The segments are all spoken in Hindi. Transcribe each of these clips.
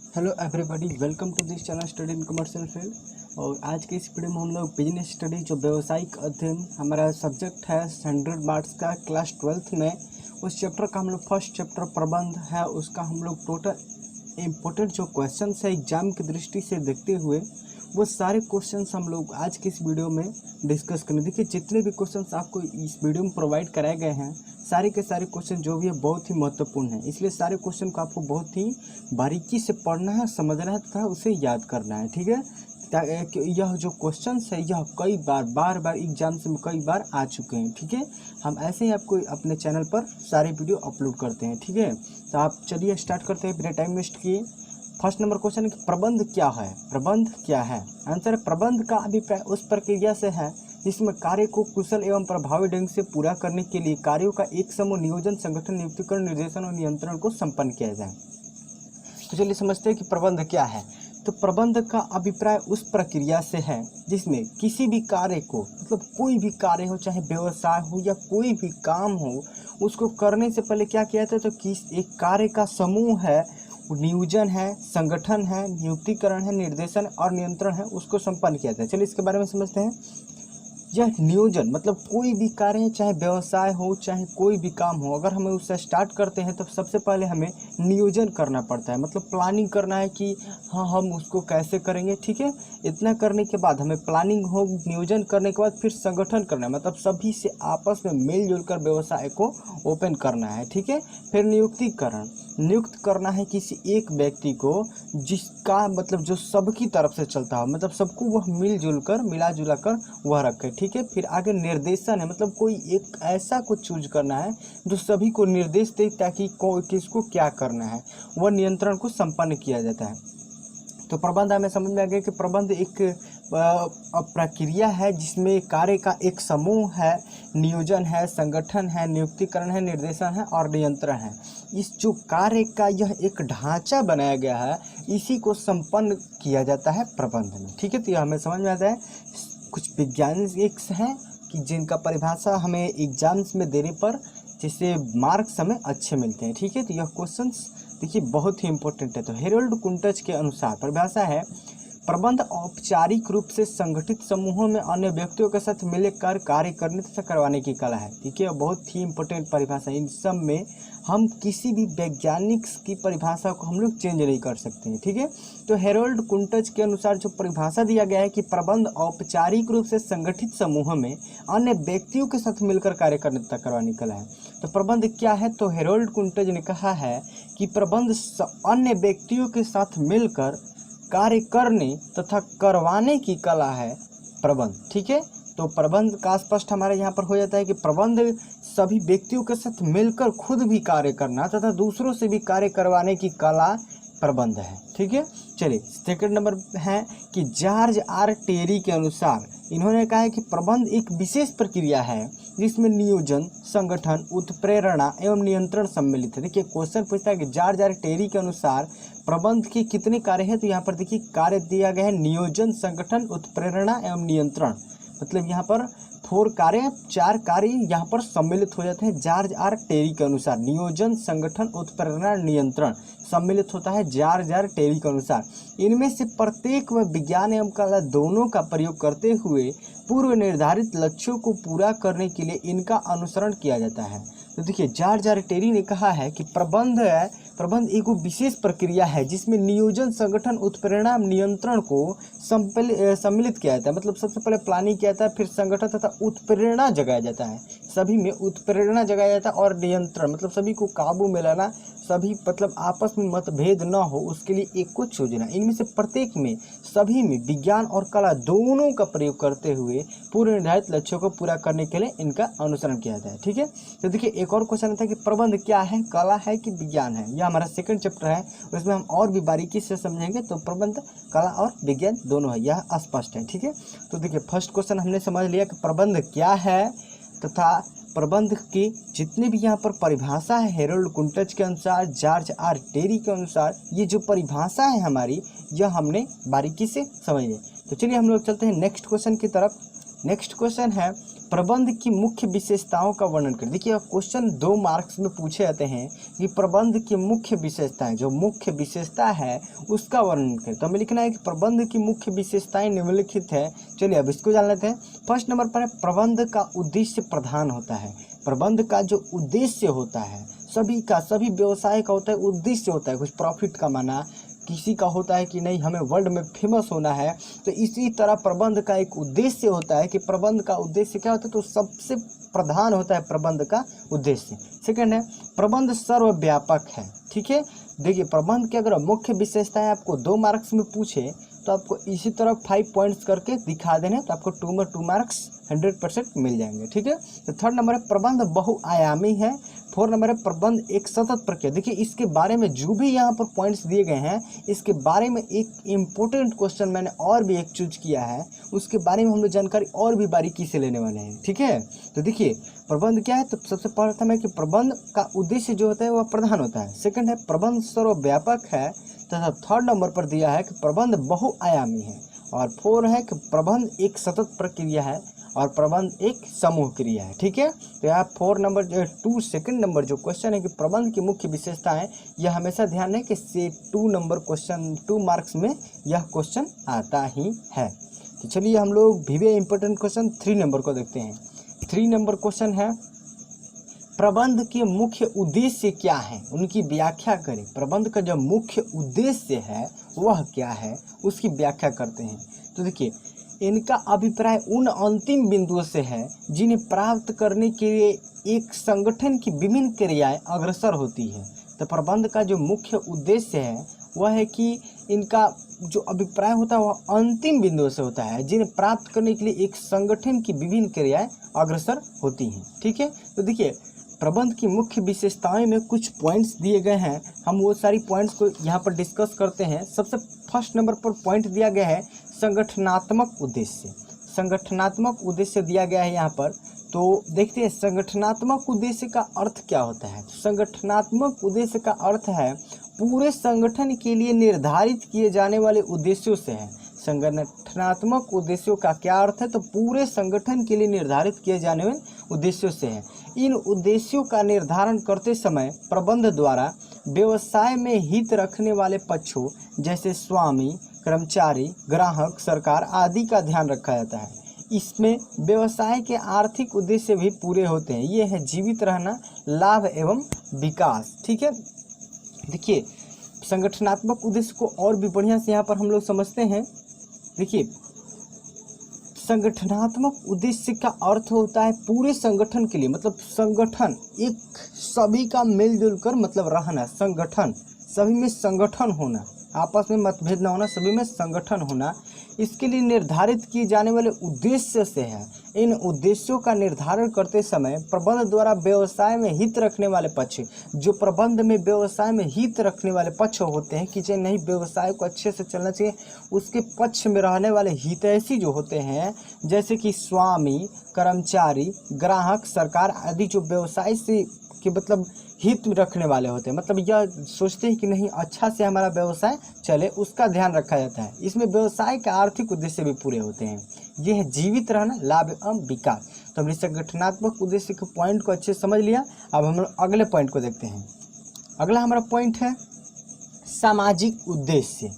Hello everybody, welcome to this channel study in commercial field. और आज के इस वीडियो में हम लोग बिजनेस स्टडी जो व्यावसायिक अध्ययन हमारा सब्जेक्ट है 100 मार्क्स का क्लास 12th में, उस चैप्टर का हम लोग फर्स्ट चैप्टर प्रबंध है, उसका हम लोग टोटल इम्पोर्टेंट जो क्वेश्चंस है एग्जाम की दृष्टि से देखते हुए वो सारे क्वेश्चंस हम लोग आज के इस वीडियो में डिस्कस करेंगे। देखिए, जितने भी क्वेश्चंस आपको इस वीडियो में प्रोवाइड कराए गए हैं सारे के सारे क्वेश्चन जो भी है बहुत ही महत्वपूर्ण है, इसलिए सारे क्वेश्चन को आपको बहुत ही बारीकी से पढ़ना है, समझना है तथा उसे याद करना है। ठीक है, यह जो क्वेश्चंस है यह कई बार बार एग्जाम्स में कई बार आ चुके हैं। ठीक है, हम ऐसे ही आपको अपने चैनल पर सारे वीडियो अपलोड करते हैं। ठीक है, तो आप चलिए स्टार्ट करते हैं बिना टाइम वेस्ट किए। फर्स्ट नंबर क्वेश्चन है कि प्रबंध क्या है। प्रबंध क्या है? आंसर है प्रबंध का अभिप्राय उस प्रक्रिया से है जिसमें कार्य को कुशल एवं प्रभावी ढंग से पूरा करने के लिए कार्यों का एक समूह नियोजन, संगठन, नियुक्तिकरण, निर्देशन और नियंत्रण को संपन्न किया जाए। तो चलिए समझते हैं कि प्रबंध क्या है। तो प्रबंध का अभिप्राय उस प्रक्रिया से है जिसमें किसी भी कार्य को, मतलब कोई भी कार्य हो, चाहे व्यवसाय हो या कोई भी काम हो, उसको करने से पहले क्या किया जाता है, तो किस एक कार्य का समूह है, नियोजन है, संगठन है, नियुक्तिकरण है, निर्देशन और नियंत्रण है, उसको संपन्न किया जाता है। चलिए इसके बारे में समझते हैं। यह नियोजन मतलब कोई भी कार्य है, चाहे व्यवसाय हो चाहे कोई भी काम हो, अगर हमें उससे स्टार्ट करते हैं तो सबसे पहले हमें नियोजन करना पड़ता है, मतलब प्लानिंग करना है कि हाँ हम उसको कैसे करेंगे। ठीक है, इतना करने के बाद हमें प्लानिंग हो, नियोजन करने के बाद फिर संगठन करना है, मतलब सभी से आपस में मिलजुल कर व्यवसाय को ओपन करना है। ठीक है, फिर नियुक्तिकरण, नियुक्त करना है किसी एक व्यक्ति को जिसका मतलब जो सबकी तरफ से चलता हो, मतलब सबको वह मिलजुल कर मिला जुला कर वह रखे। ठीक है, फिर आगे निर्देशन है, मतलब कोई एक ऐसा कुछ चूज करना है जो सभी को निर्देश दे ताकि किसको क्या करना है। वह नियंत्रण को संपन्न किया जाता है। तो प्रबंध हमें समझ में आ गया कि प्रबंध एक प्रक्रिया है जिसमें कार्य का एक समूह है, नियोजन है, संगठन है, नियुक्तिकरण है, निर्देशन है और नियंत्रण है। इस जो कार्य का यह एक ढांचा बनाया गया है, इसी को संपन्न किया जाता है प्रबंध में। ठीक है, तो यह हमें समझ में आता है। कुछ वैज्ञानिक हैं कि जिनका परिभाषा हमें एग्जाम्स में देने पर जिससे मार्क्स हमें अच्छे मिलते हैं। ठीक है, तो यह क्वेश्चंस देखिए बहुत ही इंपॉर्टेंट है। तो हेरोल्ड कुंटज के अनुसार परिभाषा है, प्रबंध औपचारिक रूप से संगठित समूहों में अन्य व्यक्तियों के साथ मिलकर कार्य करने तथा करवाने की कला है। ठीक है, बहुत ही इंपॉर्टेंट परिभाषा। इन सब में हम किसी भी वैज्ञानिक की परिभाषा को हम लोग चेंज नहीं कर सकते हैं। ठीक है, तो हेरोल्ड कुंटज के अनुसार जो परिभाषा दिया गया है कि प्रबंध औपचारिक रूप से संगठित समूहों में अन्य व्यक्तियों के साथ मिलकर कार्य करने तथा करवाने की कला है। तो प्रबंध क्या है? तो हेरोल्ड कुंटज ने कहा है कि प्रबंध अन्य व्यक्तियों के साथ मिलकर कार्य करने तथा करवाने की कला है प्रबंध। ठीक है, तो प्रबंध का स्पष्ट हमारे यहाँ पर हो जाता है कि प्रबंध सभी व्यक्तियों के साथ मिलकर खुद भी कार्य करना तथा दूसरों से भी कार्य करवाने की कला प्रबंध है। ठीक है, चलिए सेकंड नंबर है कि जॉर्ज आर टेरी के अनुसार इन्होंने कहा है कि प्रबंध एक विशेष प्रक्रिया है जिसमें नियोजन, संगठन, उत्प्रेरणा एवं नियंत्रण सम्मिलित है। देखिए क्वेश्चन पूछता है कि जॉर्ज आर टेरी के अनुसार प्रबंध के कितने कार्य हैं, तो यहाँ पर देखिए कार्य दिया गया है नियोजन, संगठन, उत्प्रेरणा एवं नियंत्रण, मतलब यहाँ पर 4 कार्य, 4 कार्य यहाँ पर सम्मिलित हो जाते हैं। जॉर्ज आर टेरी के अनुसार नियोजन, संगठन, उत्प्रेरणा, नियंत्रण सम्मिलित होता है जॉर्ज आर टेरी के अनुसार। इनमें से प्रत्येक में विज्ञान एवं कला दोनों का प्रयोग करते हुए पूर्व निर्धारित लक्ष्यों को पूरा करने के लिए इनका अनुसरण किया जाता है। तो देखिए जॉर्ज आर टेरी ने कहा है कि प्रबंध एक विशेष प्रक्रिया है जिसमें नियोजन, संगठन, उत्प्रेरणा, नियंत्रण को सम्मिलित किया जाता है। मतलब सबसे पहले प्लानिंग किया जाता है, फिर संगठन तथा उत्प्रेरणा जगाया जाता है, सभी में उत्प्रेरणा जगाया जाता है और नियंत्रण मतलब सभी को काबू में लाना, सभी मतलब आपस में मतभेद न हो उसके लिए एक को चुनना। इनमें से प्रत्येक में सभी में विज्ञान और कला दोनों का प्रयोग करते हुए पूर्व निर्धारित लक्ष्यों को पूरा करने के लिए इनका अनुसरण किया जाता है। ठीक है, तो देखिए एक और क्वेश्चन था कि प्रबंध क्या है, कला है कि विज्ञान है। यह हमारा सेकंड चैप्टर है, उसमें हम और भी बारीकी से समझेंगे। तो प्रबंध कला और विज्ञान दोनों है, यह स्पष्ट है। ठीक है, तो देखिए फर्स्ट क्वेश्चन हमने समझ लिया कि प्रबंध क्या है तथा प्रबंध की जितने भी यहाँ पर परिभाषा है हेरोल्ड कुंटज के अनुसार, जॉर्ज आर टेरी के अनुसार, ये जो परिभाषा है हमारी यह हमने बारीकी से समझ लिया। तो चलिए हम लोग चलते हैं नेक्स्ट क्वेश्चन की तरफ। नेक्स्ट क्वेश्चन है प्रबंध की मुख्य विशेषताओं का वर्णन करें। देखिए क्वेश्चन 2 मार्क्स में पूछे जाते हैं कि प्रबंध की मुख्य विशेषताएं, जो मुख्य विशेषता है उसका वर्णन करें। तो हमें लिखना है कि प्रबंध की मुख्य विशेषताएं निम्नलिखित है। चलिए अब इसको जान लेते हैं। फर्स्ट नंबर पर है प्रबंध का उद्देश्य प्रधान होता है। प्रबंध का जो उद्देश्य होता है, सभी व्यवसाय का होता है उद्देश्य होता है, कुछ प्रॉफिट कमाना, किसी का होता है कि नहीं हमें वर्ल्ड में फेमस होना है। तो इसी तरह प्रबंध का एक उद्देश्य होता है कि प्रबंध का उद्देश्य क्या होता है, तो सबसे प्रधान होता है प्रबंध का उद्देश्य। सेकंड है प्रबंध सर्वव्यापक है। ठीक है, देखिए प्रबंध की अगर मुख्य विशेषताएं आपको 2 मार्क्स में पूछे तो आपको इसी तरह 5 पॉइंट्स करके दिखा देने, तो आपको 2 में 2 मार्क्स 100% मिल जाएंगे। ठीक है, तो थर्ड नंबर है प्रबंध बहुआयामी है। 4 नंबर है प्रबंध एक सतत प्रक्रिया। देखिए इसके बारे में जो भी यहाँ पर पॉइंट्स दिए गए हैं, इसके बारे में एक इम्पोर्टेंट क्वेश्चन मैंने और भी एक चूज किया है, उसके बारे में हम लोग जानकारी और भी बारीकी से लेने वाले हैं। ठीक है, तो देखिए प्रबंध क्या है, तो सबसे प्रथम है कि प्रबंध का उद्देश्य जो होता है वह प्रधान होता है। सेकंड है प्रबंध सर्वव्यापक है, तथा थर्ड नंबर पर दिया है कि प्रबंध बहुआयामी है। और 4 है कि प्रबंध एक सतत प्रक्रिया है और प्रबंध एक समूह क्रिया है। ठीक है, तो यहाँ 4 नंबर जो 2 सेकंड नंबर जो क्वेश्चन है कि प्रबंध की मुख्य विशेषताएं, यह हमेशा ध्यान है कि से 2 नंबर क्वेश्चन 2 मार्क्स में यह क्वेश्चन आता ही है। तो चलिए हम लोग VBA इंपॉर्टेंट क्वेश्चन 3 नंबर को देखते हैं। 3 नंबर क्वेश्चन है प्रबंध के मुख्य उद्देश्य क्या है, उनकी व्याख्या करें। प्रबंध का जो मुख्य उद्देश्य है वह क्या है, उसकी व्याख्या करते हैं। तो देखिए इनका अभिप्राय उन अंतिम बिंदुओं से है जिन्हें प्राप्त करने के लिए एक संगठन की विभिन्न क्रियाएं अग्रसर होती है। तो प्रबंध का जो मुख्य उद्देश्य है वह है कि इनका जो अभिप्राय होता है वह अंतिम बिंदुओं से होता है जिन्हें प्राप्त करने के लिए एक संगठन की विभिन्न क्रियाएं अग्रसर होती हैं। ठीक है, तो देखिए प्रबंध की मुख्य विशेषताएं में कुछ पॉइंट्स दिए गए हैं, हम वो सारी पॉइंट्स को यहाँ पर डिस्कस करते हैं। सबसे फर्स्ट नंबर पर पॉइंट दिया गया है संगठनात्मक उद्देश्य। संगठनात्मक उद्देश्य दिया गया है यहाँ पर, तो देखते हैं संगठनात्मक उद्देश्य का अर्थ क्या होता है। संगठनात्मक उद्देश्य का अर्थ है पूरे संगठन के लिए निर्धारित किए जाने वाले उद्देश्यों से है। संगठनात्मक उद्देश्यों का क्या अर्थ है, तो पूरे संगठन के लिए निर्धारित किए जाने वाले उद्देश्यों से है। इन उद्देश्यों का निर्धारण करते समय प्रबंध द्वारा व्यवसाय में हित रखने वाले पक्षों जैसे स्वामी, कर्मचारी, ग्राहक, सरकार आदि का ध्यान रखा जाता है। इसमें व्यवसाय के आर्थिक उद्देश्य भी पूरे होते हैं। ये है जीवित रहना, लाभ एवं विकास। ठीक है, देखिए संगठनात्मक उद्देश्य को और भी बढ़िया से यहाँ पर हम लोग समझते हैं। देखिए संगठनात्मक उद्देश्य का अर्थ होता है पूरे संगठन के लिए, मतलब संगठन एक सभी का मिलजुल कर मतलब रहना, संगठन सभी में संगठन होना, आपस में मतभेद ना होना, सभी में संगठन होना, इसके लिए निर्धारित किए जाने वाले उद्देश्य से है। इन उद्देश्यों का निर्धारण करते समय प्रबंध द्वारा व्यवसाय में हित रखने वाले पक्ष, जो प्रबंध में व्यवसाय में हित रखने वाले पक्ष होते हैं कि नहीं व्यवसाय को अच्छे से चलना चाहिए, उसके पक्ष में रहने वाले हितैषी जो होते हैं जैसे कि स्वामी, कर्मचारी, ग्राहक, सरकार आदि, जो व्यवसाय से कि मतलब हित रखने वाले होते हैं, मतलब यह सोचते हैं कि नहीं अच्छा से हमारा व्यवसाय चले, उसका ध्यान रखा जाता है। इसमें व्यवसाय का आर्थिक उद्देश्य भी पूरे होते हैं। यह है जीवित रहना, लाभ एवं विकास। तो हमने संगठनात्मक उद्देश्य के पॉइंट को अच्छे से समझ लिया। अब हम लोग अगले पॉइंट को देखते हैं। अगला हमारा पॉइंट है सामाजिक उद्देश्य।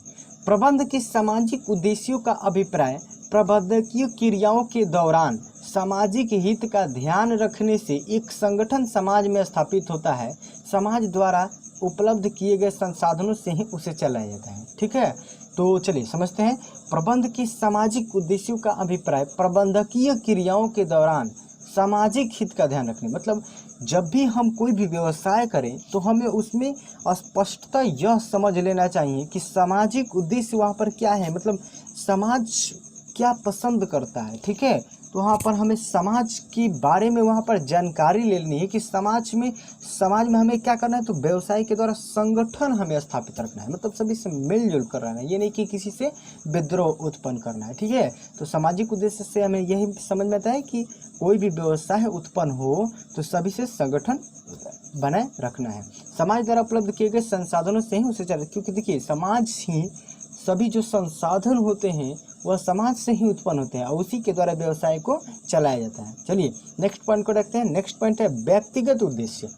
प्रबंध के सामाजिक उद्देश्यों का अभिप्राय प्रबंधकीय क्रियाओं के दौरान सामाजिक हित का ध्यान रखने से एक संगठन समाज में स्थापित होता है। समाज द्वारा उपलब्ध किए गए संसाधनों से ही उसे चलाया जाता है। ठीक है, तो चलिए समझते हैं। प्रबंध के सामाजिक उद्देश्यों का अभिप्राय प्रबंधकीय क्रियाओं के दौरान सामाजिक हित का ध्यान रखने, मतलब जब भी हम कोई भी व्यवसाय करें तो हमें उसमें स्पष्टता यह समझ लेना चाहिए कि सामाजिक उद्देश्य वहाँ पर क्या है, मतलब समाज क्या पसंद करता है। ठीक है, तो वहाँ पर हमें समाज के बारे में वहाँ पर जानकारी लेनी है कि समाज में हमें क्या करना है, तो व्यवसाय के द्वारा संगठन हमें स्थापित रखना है, मतलब सभी से मिलजुल कर रहना है, ये नहीं कि किसी से विद्रोह उत्पन्न करना है। ठीक है, तो सामाजिक उद्देश्य से हमें यही समझ में आता है कि कोई भी व्यवसाय उत्पन्न हो तो सभी से संगठन बनाए रखना है। समाज द्वारा उपलब्ध किए गए संसाधनों से ही उसे चले, क्योंकि देखिए समाज ही सभी जो संसाधन होते हैं वह समाज से ही उत्पन्न होते हैं और उसी के द्वारा व्यवसाय को चलाया जाता है। चलिए नेक्स्ट पॉइंट को देखते हैं। नेक्स्ट पॉइंट है व्यक्तिगत उद्देश्य।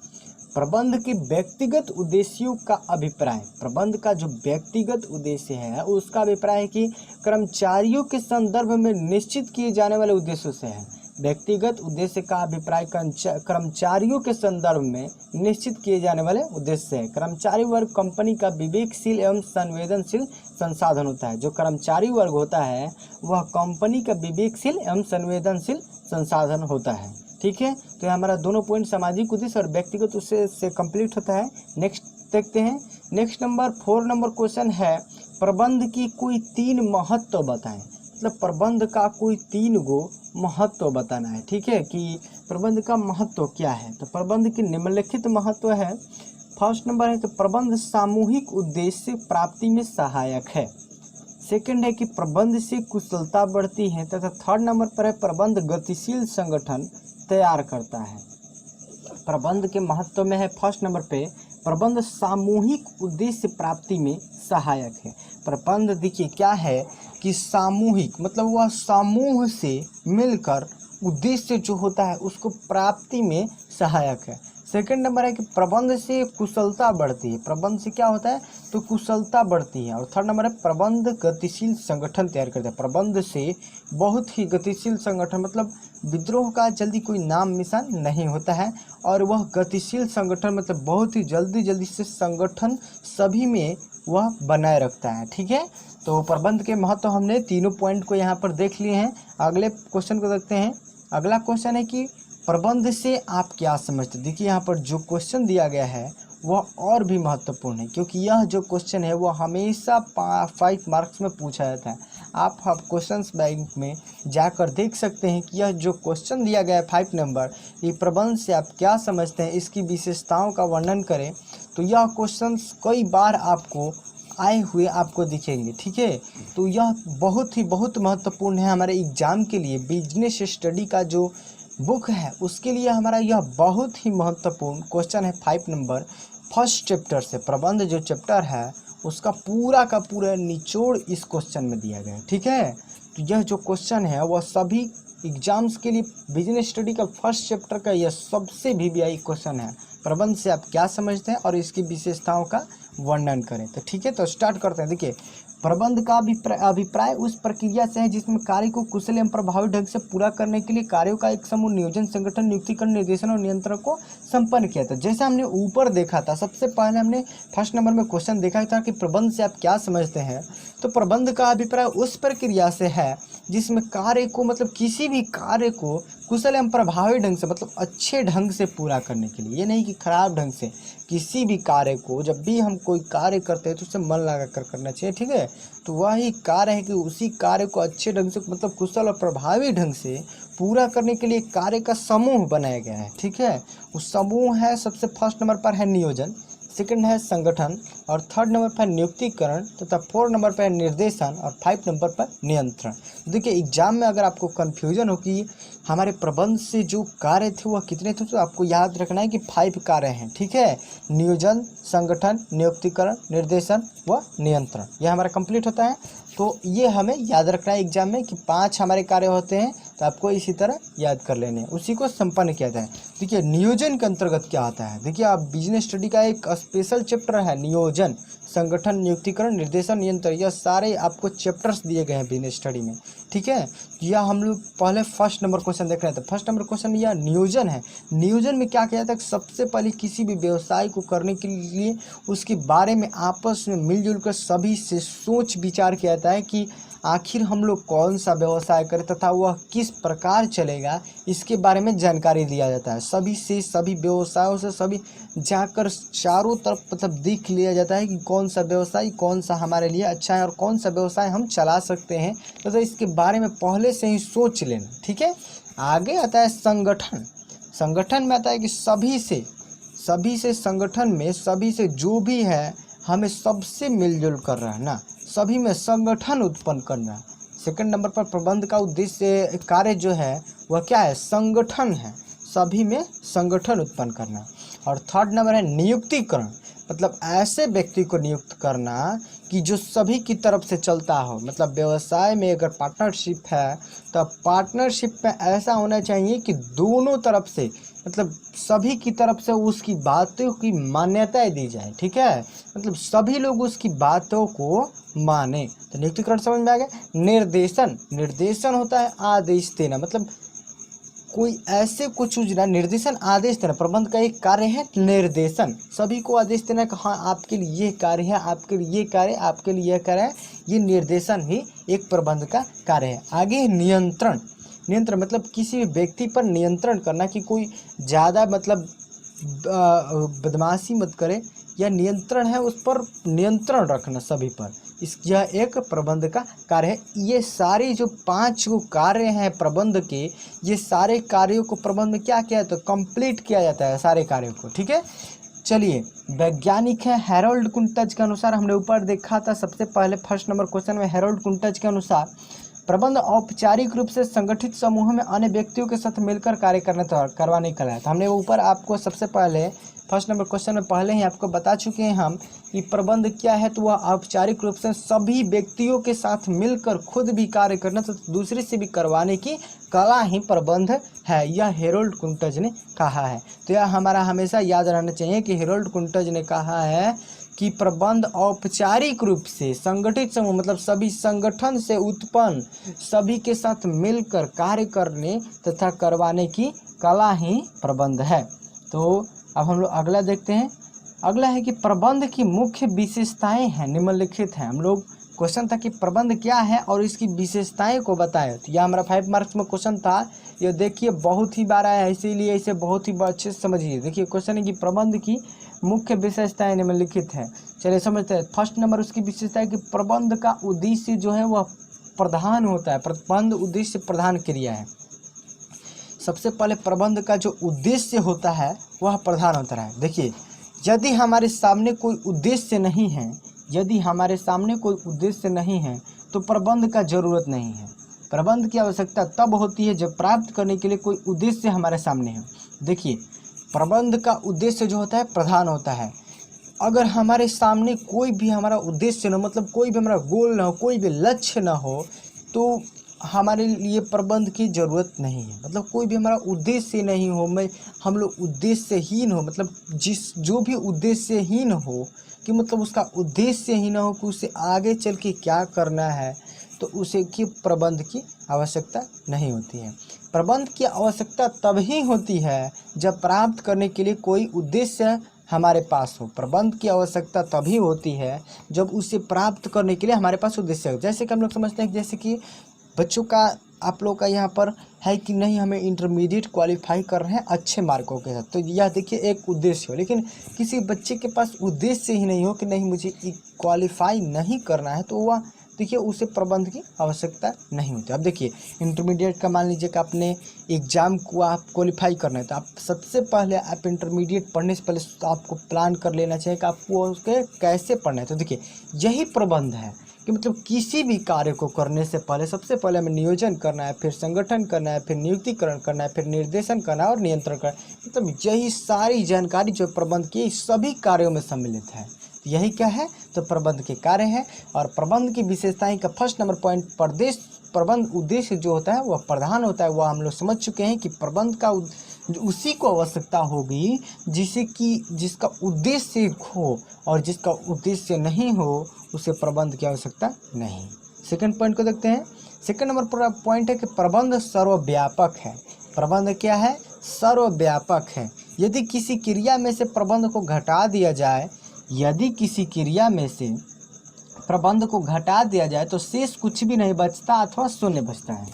प्रबंध के व्यक्तिगत उद्देश्यों का अभिप्राय। प्रबंध का जो व्यक्तिगत उद्देश्य है उसका अभिप्राय है कि कर्मचारियों के संदर्भ में निश्चित किए जाने वाले उद्देश्यों से है। व्यक्तिगत उद्देश्य का अभिप्राय कर्मचारियों के संदर्भ में निश्चित किए जाने वाले उद्देश्य है। कर्मचारी वर्ग कंपनी का विवेकशील एवं संवेदनशील संसाधन होता है। जो कर्मचारी वर्ग होता है वह कंपनी का विवेकशील एवं संवेदनशील संसाधन होता है। ठीक है, तो हमारा दोनों पॉइंट सामाजिक उद्देश्य और व्यक्तिगत उद्देश्य से कंप्लीट होता है। नेक्स्ट देखते हैं। नेक्स्ट नंबर 4 नंबर क्वेश्चन है प्रबंध की कोई 3 महत्व बताएं। मतलब प्रबंध का कोई 3 गो महत्व बताना है। ठीक है, कि प्रबंध का महत्व क्या है। तो प्रबंध की निम्नलिखित महत्व है। फर्स्ट नंबर है कि प्रबंध सामूहिक उद्देश्य प्राप्ति में सहायक है। सेकंड है कि प्रबंध से कुशलता बढ़ती है तथा थर्ड नंबर पर है प्रबंध गतिशील संगठन तैयार करता है। प्रबंध के महत्व में है फर्स्ट नंबर पे प्रबंध सामूहिक उद्देश्य प्राप्ति में सहायक है। प्रबंध देखिए क्या है कि सामूहिक मतलब वह समूह से मिलकर उद्देश्य जो होता है उसको प्राप्ति में सहायक है। सेकंड नंबर है कि प्रबंध से कुशलता बढ़ती है। प्रबंध से क्या होता है तो कुशलता बढ़ती है। और थर्ड नंबर है प्रबंध गतिशील संगठन तैयार करता है। प्रबंध से बहुत ही गतिशील संगठन मतलब विद्रोह का जल्दी कोई नाम निशान नहीं होता है और वह गतिशील संगठन मतलब बहुत ही जल्दी से संगठन सभी में वह बनाए रखता है। ठीक है, तो प्रबंध के महत्व हमने तीनों पॉइंट को यहाँ पर देख लिए हैं। अगले क्वेश्चन को देखते हैं। अगला क्वेश्चन है कि प्रबंध से आप क्या समझते हैं। देखिए यहाँ पर जो क्वेश्चन दिया गया है वह और भी महत्वपूर्ण है क्योंकि यह जो क्वेश्चन है वह हमेशा 5 मार्क्स में पूछा जाता है। आप क्वेश्चंस बैंक में जाकर देख सकते हैं कि यह जो क्वेश्चन दिया गया है 5 नंबर, ये प्रबंध से आप क्या समझते हैं इसकी विशेषताओं का वर्णन करें, तो यह क्वेश्चंस कई बार आपको आए हुए आपको दिखेंगे। ठीक है, तो यह बहुत महत्वपूर्ण है हमारे एग्जाम के लिए। बिजनेस स्टडी का जो बुक है उसके लिए हमारा यह बहुत ही महत्वपूर्ण क्वेश्चन है 5 नंबर फर्स्ट चैप्टर से। प्रबंध जो चैप्टर है उसका पूरा का पूरा निचोड़ इस क्वेश्चन में दिया गया है। ठीक है, तो यह जो क्वेश्चन है वह सभी एग्जाम्स के लिए बिजनेस स्टडी का फर्स्ट चैप्टर का यह सबसे VVI क्वेश्चन है। प्रबंध से आप क्या समझते हैं और इसकी विशेषताओं का वर्णन करें। तो ठीक है, तो स्टार्ट करते हैं। देखिए प्रबंध का अभिप्राय उस प्रक्रिया से है जिसमें कार्य को कुशल एवं प्रभावी ढंग से पूरा करने के लिए कार्यों का एक समूह नियोजन संगठन नियुक्तिकरण निर्देशन और नियंत्रण को संपन्न किया था। जैसा हमने ऊपर देखा था, सबसे पहले हमने फर्स्ट नंबर में क्वेश्चन देखा था कि प्रबंध से आप क्या समझते हैं। तो प्रबंध का अभिप्राय उस प्रक्रिया से है जिसमें कार्य को मतलब किसी भी कार्य को कुशल एवं प्रभावी ढंग से मतलब अच्छे ढंग से पूरा करने के लिए, ये नहीं कि खराब ढंग से। किसी भी कार्य को जब भी हम कोई कार्य करते हैं तो उसे मन लगा कर करना चाहिए। ठीक है, तो वही कार्य है कि उसी कार्य को अच्छे ढंग से मतलब कुशल और प्रभावी ढंग से पूरा करने के लिए कार्य का समूह बनाया गया है। ठीक है, उस समूह है सबसे फर्स्ट नंबर पर है नियोजन, सेकंड है संगठन और थर्ड नंबर पर नियुक्तिकरण तथा 4 नंबर पर निर्देशन और 5 नंबर पर नियंत्रण। देखिए एग्जाम में अगर आपको कन्फ्यूजन हो कि हमारे प्रबंध से जो कार्य थे वह कितने थे, तो आपको याद रखना है कि 5 कार्य हैं। ठीक है, नियोजन, संगठन, नियुक्तिकरण, निर्देशन व नियंत्रण, यह हमारा कंप्लीट होता है। तो ये हमें याद रखना है एग्जाम में कि 5 हमारे कार्य होते हैं, तो आपको इसी तरह याद कर लेने हैं, उसी को संपन्न किया जाए। देखिए नियोजन के अंतर्गत क्या आता है। देखिए आप बिजनेस स्टडी का एक स्पेशल चैप्टर है नियोजन, संगठन, नियुक्तिकरण, निर्देशन, नियंत्रण, यह सारे आपको चैप्टर्स दिए गए हैं बिजनेस स्टडी में। ठीक है, यह हम लोग पहले फर्स्ट नंबर क्वेश्चन देख रहे थे। फर्स्ट नंबर क्वेश्चन यह नियोजन है। नियोजन में क्या किया जाता है, सबसे पहले किसी भी व्यवसाय को करने के लिए उसके बारे में आपस में मिलजुल कर सभी से सोच विचार किया जाता है कि आखिर हम लोग कौन सा व्यवसाय करें तथा वह किस प्रकार चलेगा, इसके बारे में जानकारी दिया जाता है। सभी से सभी व्यवसायों से सभी जाकर चारों तरफ मतलब देख लिया जाता है कि कौन सा व्यवसाय कौन सा हमारे लिए अच्छा है और कौन सा व्यवसाय हम चला सकते हैं, तो इसके बारे में पहले से ही सोच लेना। ठीक है, आगे आता है संगठन। संगठन में आता है कि सभी से संगठन में सभी से जो भी है हमें सबसे मिलजुल कर रहना, सभी में संगठन उत्पन्न करना। सेकंड नंबर पर प्रबंध का उद्देश्य कार्य जो है वह क्या है, संगठन है, सभी में संगठन उत्पन्न करना। और थर्ड नंबर है नियुक्तिकरण, मतलब ऐसे व्यक्ति को नियुक्त करना कि जो सभी की तरफ से चलता हो। मतलब व्यवसाय में अगर पार्टनरशिप है तो पार्टनरशिप में ऐसा होना चाहिए कि दोनों तरफ से, मतलब सभी की तरफ से उसकी बातों की मान्यता दी जाए। ठीक है, मतलब सभी लोग उसकी बातों को माने। तो नियुक्तिकरण समझ में आ गया। निर्देशन, निर्देशन होता है आदेश देना, मतलब कोई ऐसे कुछ योजना, निर्देशन आदेश देना। प्रबंध का एक कार्य है निर्देशन, सभी को आदेश देना कि हाँ आपके लिए ये कार्य है, आपके लिए ये कार्य, आपके लिए यह कार्य है। ये निर्देशन ही एक प्रबंध का कार्य है। आगे नियंत्रण, नियंत्रण मतलब किसी भी व्यक्ति पर नियंत्रण करना कि कोई ज़्यादा मतलब बदमाशी मत करे, या नियंत्रण है उस पर नियंत्रण रखना सभी पर, यह एक प्रबंध का कार्य है। ये सारे जो 5 कार्य हैं प्रबंध के, ये सारे कार्यों को प्रबंध में क्या किया जाता है, कंप्लीट किया जाता है सारे कार्यों को। ठीक है, चलिए वैज्ञानिक है हैरोल्ड कुंटज के अनुसार, हमने ऊपर देखा था सबसे पहले फर्स्ट नंबर क्वेश्चन में, हैरोल्ड कुंटज के अनुसार प्रबंध औपचारिक रूप से संगठित समूह में अन्य व्यक्तियों के साथ मिलकर कार्य करवाने का है। हमने ऊपर आपको सबसे पहले फर्स्ट नंबर क्वेश्चन में पहले ही आपको बता चुके हैं हम कि प्रबंध क्या है। तो वह औपचारिक रूप से सभी व्यक्तियों के साथ मिलकर खुद भी कार्य करना तो दूसरे से भी करवाने की कला ही प्रबंध है, यह हैरोल्ड कुंटज ने कहा है। तो यह हमारा हमेशा याद रहना चाहिए कि हैरोल्ड कुंटज ने कहा है कि प्रबंध औपचारिक रूप से संगठित समूह, मतलब सभी संगठन से उत्पन्न सभी के साथ मिलकर कार्य करने तथा करवाने की कला ही प्रबंध है। तो अब हम लोग अगला देखते हैं। अगला है कि प्रबंध की मुख्य विशेषताएं हैं निम्नलिखित हैं। हम लोग क्वेश्चन था कि प्रबंध क्या है और इसकी विशेषताएं को बताएं। तो यह हमारा 5 मार्क्स में क्वेश्चन था, ये देखिए बहुत ही बार आया है, इसीलिए इसे बहुत ही अच्छे से समझिए। देखिए क्वेश्चन है कि प्रबंध की मुख्य विशेषताएं निम्नलिखित है। चलिए समझते हैं। फर्स्ट नंबर उसकी विशेषता है कि प्रबंध का उद्देश्य जो है वह प्रधान होता है। प्रबंध उद्देश्य प्रधान क्रिया है। सबसे पहले प्रबंध का जो उद्देश्य होता है वह प्रधान होता है। देखिए यदि हमारे सामने कोई उद्देश्य नहीं है, यदि हमारे सामने कोई उद्देश्य नहीं है तो प्रबंध का जरूरत नहीं है। प्रबंध की आवश्यकता तब होती है जब प्राप्त करने के लिए कोई उद्देश्य हमारे सामने है। देखिए प्रबंध का उद्देश्य जो होता है प्रधान होता है। अगर हमारे सामने कोई भी हमारा उद्देश्य न, मतलब कोई भी हमारा गोल ना हो, कोई भी लक्ष्य ना हो, तो हमारे लिए प्रबंध की ज़रूरत नहीं है। मतलब कोई भी हमारा उद्देश्य नहीं हो, हम लोग उद्देश्यहीन हो, मतलब जो भी उद्देश्यहीन हो कि मतलब उसका उद्देश्य ही ना हो कि उसे आगे चल के क्या करना है, तो उसे की प्रबंध की आवश्यकता नहीं होती है। प्रबंध की आवश्यकता तभी होती है जब प्राप्त करने के लिए कोई उद्देश्य हमारे पास हो। प्रबंध की आवश्यकता तभी होती है जब उसे प्राप्त करने के लिए हमारे पास उद्देश्य हो। जैसे कि हम लोग समझते हैं, जैसे कि बच्चों का आप लोग का यहाँ पर है कि नहीं हमें इंटरमीडिएट क्वालिफाई कर रहे हैं अच्छे मार्कों के साथ, तो यह देखिए एक उद्देश्य हो। लेकिन किसी बच्चे के पास उद्देश्य ही नहीं हो कि नहीं मुझे क्वालिफाई नहीं करना है, तो वह देखिए उसे प्रबंध की आवश्यकता नहीं होती। अब देखिए इंटरमीडिएट का मान लीजिए कि आपने एग्ज़ाम को आप क्वालिफाई करना है, तो आप सबसे पहले आप इंटरमीडिएट पढ़ने से पहले तो आपको प्लान कर लेना चाहिए कि आपको उसके कैसे पढ़ना है। तो देखिए यही प्रबंध है कि मतलब किसी भी कार्य को करने से पहले सबसे पहले हमें नियोजन करना है, फिर संगठन करना है, फिर नियुक्तिकरण करना है, फिर निर्देशन करना है और नियंत्रण करना है। मतलब यही सारी जानकारी जो प्रबंध की सभी कार्यों में सम्मिलित है। यही क्या है, तो प्रबंध के कार्य है। और प्रबंध की विशेषताएं का फर्स्ट नंबर पॉइंट, प्रबंध उद्देश्य जो होता है वह प्रधान होता है। वह हम लोग समझ चुके हैं कि प्रबंध का उसी को आवश्यकता होगी जिसका उद्देश्य हो, और जिसका उद्देश्य नहीं हो उसे प्रबंध की आवश्यकता नहीं। सेकंड पॉइंट को देखते हैं। सेकंड नंबर पॉइंट है कि प्रबंध सर्वव्यापक है। प्रबंध क्या है, सर्वव्यापक है। यदि किसी क्रिया में से प्रबंध को घटा दिया जाए, यदि किसी क्रिया में से प्रबंध को घटा दिया जाए तो शेष कुछ भी नहीं बचता अथवा शून्य बचता है।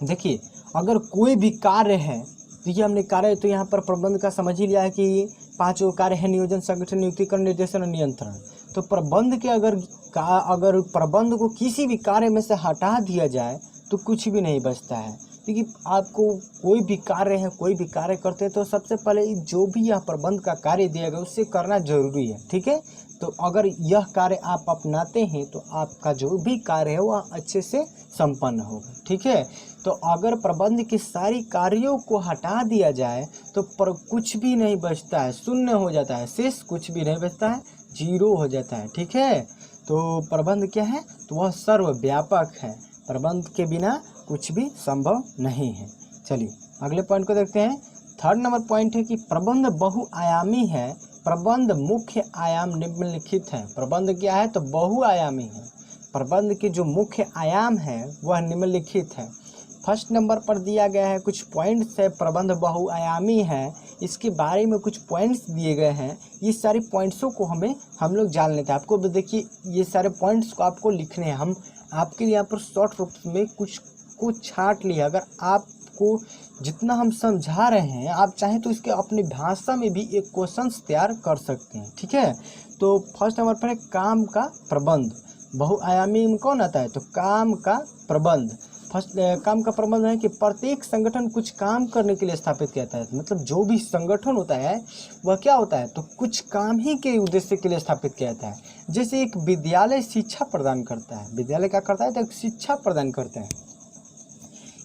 देखिए अगर कोई भी कार्य है, देखिए हमने कार्य तो यहाँ पर प्रबंध का समझ ही लिया है कि 5 कार्य है, नियोजन, संगठन, नियुक्तिकरण, निर्देशन और नियंत्रण। तो प्रबंध के अगर प्रबंध को किसी भी कार्य में से हटा दिया जाए तो कुछ भी नहीं बचता है। क्योंकि आपको कोई भी कार्य है, कोई भी कार्य करते हैं तो सबसे पहले जो भी यह प्रबंध का कार्य दिया गया उससे करना जरूरी है। ठीक है, तो अगर यह कार्य आप अपनाते हैं तो आपका जो भी कार्य है वह अच्छे से संपन्न होगा। ठीक है, तो अगर प्रबंध के सारी कार्यों को हटा दिया जाए तो कुछ भी नहीं बचता है, शून्य हो जाता है, शेष कुछ भी नहीं बचता है। जीरो हो जाता है। ठीक है, तो प्रबंध क्या है, तो वह सर्वव्यापक है, प्रबंध के बिना कुछ भी संभव नहीं है। चलिए अगले पॉइंट को देखते हैं। थर्ड नंबर पॉइंट है कि प्रबंध बहुआयामी है, प्रबंध मुख्य आयाम निम्नलिखित है। प्रबंध क्या है, तो बहुआयामी है, प्रबंध के जो मुख्य आयाम है वह निम्नलिखित है। फर्स्ट नंबर पर दिया गया है कुछ पॉइंट्स है, प्रबंध बहुआयामी है, इसके बारे में कुछ पॉइंट्स दिए गए हैं। ये सारे पॉइंट्सों को हम लोग जान लेते हैं। आपको देखिए ये सारे पॉइंट्स को आपको लिखने हैं। हम आपके यहाँ पर शॉर्ट रूप में कुछ छाट लिया। अगर आपको जितना हम समझा रहे हैं, आप चाहें तो इसके अपनी भाषा में भी एक क्वेश्चंस तैयार कर सकते हैं। ठीक है, तो फर्स्ट नंबर पर है काम का प्रबंध। बहुआयामी में कौन आता है, तो काम का प्रबंध। फर्स्ट काम का प्रबंध है कि प्रत्येक संगठन कुछ काम करने के लिए स्थापित किया जाता है। मतलब जो भी संगठन होता है वह क्या होता है, तो कुछ काम ही के उद्देश्य के लिए स्थापित किया जाता है। जैसे एक विद्यालय शिक्षा प्रदान करता है, विद्यालय क्या करता है, तो एक शिक्षा प्रदान करते हैं।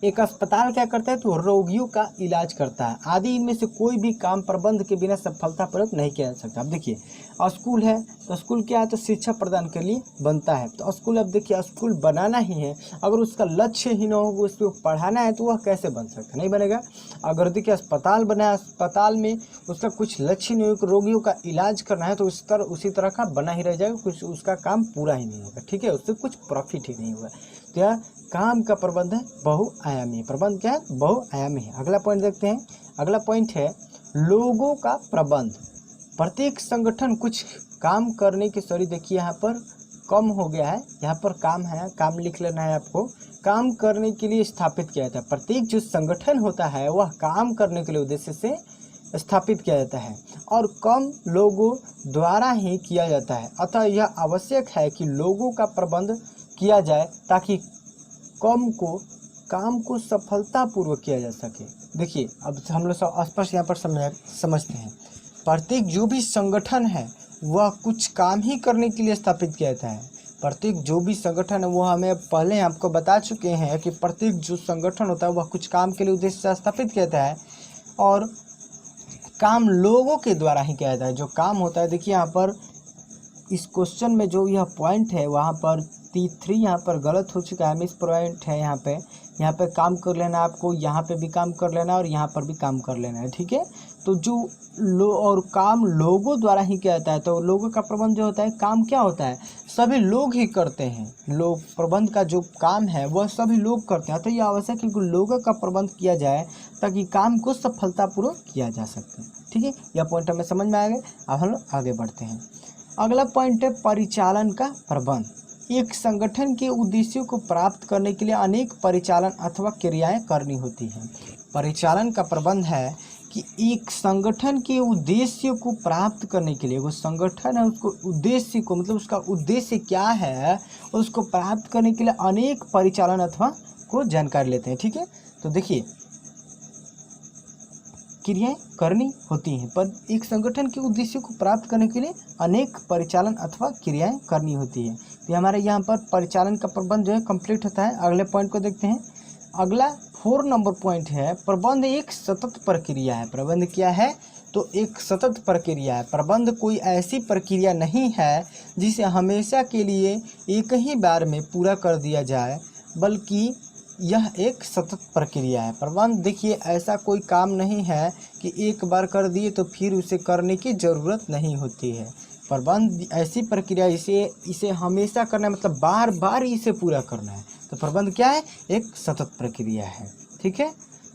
एक अस्पताल क्या करता है, तो रोगियों का इलाज करता है। आदि इनमें से कोई भी काम प्रबंध के बिना सफलतापूर्वक नहीं किया जा सकता। अब देखिए स्कूल है, तो स्कूल क्या है, तो शिक्षा प्रदान के लिए बनता है। तो स्कूल, अब देखिए स्कूल बनाना ही है, अगर उसका लक्ष्य ही ना हो, उसको पढ़ाना है, तो वह कैसे बन सकता, नहीं बनेगा। अगर देखिए अस्पताल बना, अस्पताल में उसका कुछ लक्ष्य नहीं हो, रोगियों का इलाज करना है, तो उसी तरह का बना ही रह जाएगा, कुछ उसका काम पूरा ही नहीं होगा। ठीक है, उससे कुछ प्रॉफिट ही नहीं होगा। तो यह काम का प्रबंध है बहुआयामी। प्रबंध क्या है, बहुआयामी है। अगला पॉइंट देखते हैं। अगला पॉइंट है लोगों का प्रबंध। प्रत्येक संगठन कुछ काम करने के, सॉरी देखिए यहाँ पर कम हो गया है, यहाँ पर काम है, काम लिख लेना है आपको। काम करने के लिए स्थापित किया जाता है। प्रत्येक जो संगठन होता है वह काम करने के लिए उद्देश्य से स्थापित किया जाता है और कम लोगों द्वारा ही किया जाता है। अतः यह आवश्यक है कि लोगों का प्रबंध किया जाए ताकि काम को सफलतापूर्वक किया जा सके। देखिए अब हम लोग स्पष्ट यहाँ पर समझते हैं। प्रत्येक जो भी संगठन है वह कुछ काम ही करने के लिए स्थापित किया जाता है। प्रत्येक जो भी संगठन है, वो हमें पहले आपको बता चुके हैं कि प्रत्येक जो संगठन होता है वह कुछ काम के लिए उद्देश्य से स्थापित किया जाता है और काम लोगों के द्वारा ही किया जाता है। जो काम होता है, देखिए यहाँ पर इस क्वेश्चन में जो यह पॉइंट है वहाँ पर T3 यहाँ पर गलत हो चुका है। मिस पॉइंट है यहाँ पे काम कर लेना, आपको यहाँ पे भी काम कर लेना और यहाँ पर भी काम कर लेना है। ठीक है, तो जो और काम लोगों द्वारा ही किया जाता है। तो लोगों का प्रबंध जो होता है, काम क्या होता है, सभी लोग ही करते हैं। लोग प्रबंध का जो काम है वह सभी लोग करते हैं। तो यह आवश्यक है कि लोगों का प्रबंध किया जाए ताकि काम को सफलतापूर्वक किया जा सके। ठीक है, यह पॉइंट हमें समझ में आ गया। अब हम लोग आगे बढ़ते हैं। अगला पॉइंट है परिचालन का प्रबंध। एक संगठन के उद्देश्यों को प्राप्त करने के लिए अनेक परिचालन अथवा क्रियाएं करनी होती हैं। परिचालन का प्रबंध है कि एक संगठन के उद्देश्य को प्राप्त करने के लिए, वो संगठन है उसको उद्देश्य को, मतलब उसका उद्देश्य क्या है, उसको प्राप्त करने के लिए अनेक परिचालन अथवा को जानकारी लेते हैं। ठीक है, तो देखिए क्रियाएं करनी होती हैं, पर एक संगठन के उद्देश्य को प्राप्त करने के लिए अनेक परिचालन अथवा क्रियाएं करनी होती है। तो हमारे यहाँ पर परिचालन का प्रबंध जो है कंप्लीट होता है। अगले पॉइंट को देखते हैं। अगला 4 नंबर पॉइंट है प्रबंध एक सतत प्रक्रिया है। प्रबंध क्या है, तो एक सतत प्रक्रिया है। प्रबंध कोई ऐसी प्रक्रिया नहीं है जिसे हमेशा के लिए एक ही बार में पूरा कर दिया जाए, बल्कि यह एक सतत प्रक्रिया है। प्रबंध देखिए ऐसा कोई काम नहीं है कि एक बार कर दिए तो फिर उसे करने की ज़रूरत नहीं होती है। प्रबंध ऐसी प्रक्रिया, इसे हमेशा करना है, मतलब बार बार इसे पूरा करना है। तो प्रबंध क्या है, एक सतत प्रक्रिया है। ठीक है,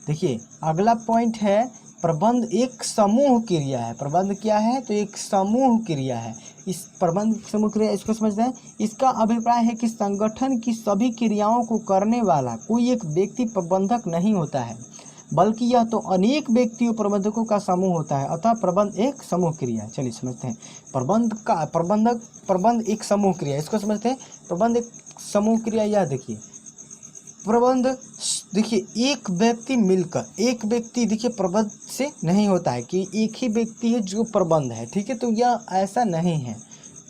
देखिए अगला पॉइंट है प्रबंध एक समूह क्रिया है। प्रबंध क्या है, तो एक समूह क्रिया है। इस प्रबंध समूह क्रिया, इसको समझते हैं। इसका अभिप्राय है कि संगठन की सभी क्रियाओं को करने वाला कोई एक व्यक्ति प्रबंधक नहीं होता है, बल्कि यह तो अनेक व्यक्तियों प्रबंधकों का समूह होता है। अतः प्रबंध एक समूह क्रिया। चलिए समझते हैं प्रबंध एक समूह क्रिया, इसको समझते हैं। प्रबंध एक समूह क्रिया, यह देखिए प्रबंध, देखिए एक व्यक्ति मिलकर, एक व्यक्ति देखिए प्रबंध से नहीं होता है कि एक ही व्यक्ति है जो प्रबंध है। ठीक है, तो यह ऐसा नहीं है।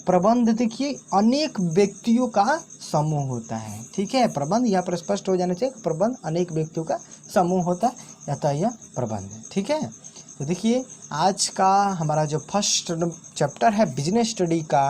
प्रबंध देखिए अनेक व्यक्तियों का समूह होता है। ठीक है, प्रबंध यहाँ पर स्पष्ट हो जाना चाहिए, प्रबंध अनेक व्यक्तियों का समूह होता है, अतः यह प्रबंध है। ठीक है, तो देखिए आज का हमारा जो फर्स्ट चैप्टर है बिजनेस स्टडी का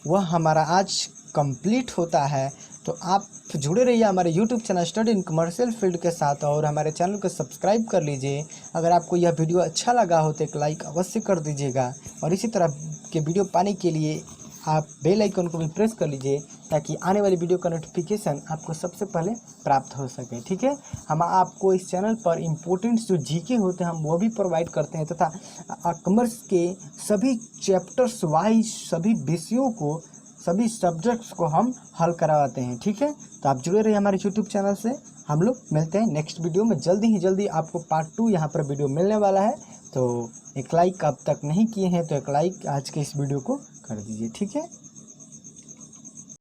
वह हमारा आज कंप्लीट होता है। तो आप जुड़े रहिए हमारे YouTube channel study in commercial field के साथ और हमारे चैनल को सब्सक्राइब कर लीजिए। अगर आपको यह वीडियो अच्छा लगा हो तो एक लाइक अवश्य कर दीजिएगा और इसी तरह के वीडियो पाने के लिए आप बेल आइकन को भी प्रेस कर लीजिए ताकि आने वाली वीडियो का नोटिफिकेशन आपको सबसे पहले प्राप्त हो सके। ठीक है, हम आपको इस चैनल पर इम्पोर्टेंट जो जीके होते हैं हम वो भी प्रोवाइड करते हैं तथा कॉमर्स के सभी चैप्टर्स वाइज सभी विषयों को सभी सब्जेक्ट्स को हम हल करवाते हैं। ठीक है, तो आप जुड़े रहिए हमारे यूट्यूब चैनल से। हम लोग मिलते हैं नेक्स्ट वीडियो में जल्दी आपको पार्ट 2 यहाँ पर वीडियो मिलने वाला है। तो एक लाइक अब तक नहीं किए हैं तो एक लाइक आज के इस वीडियो को कर दीजिए। ठीक है।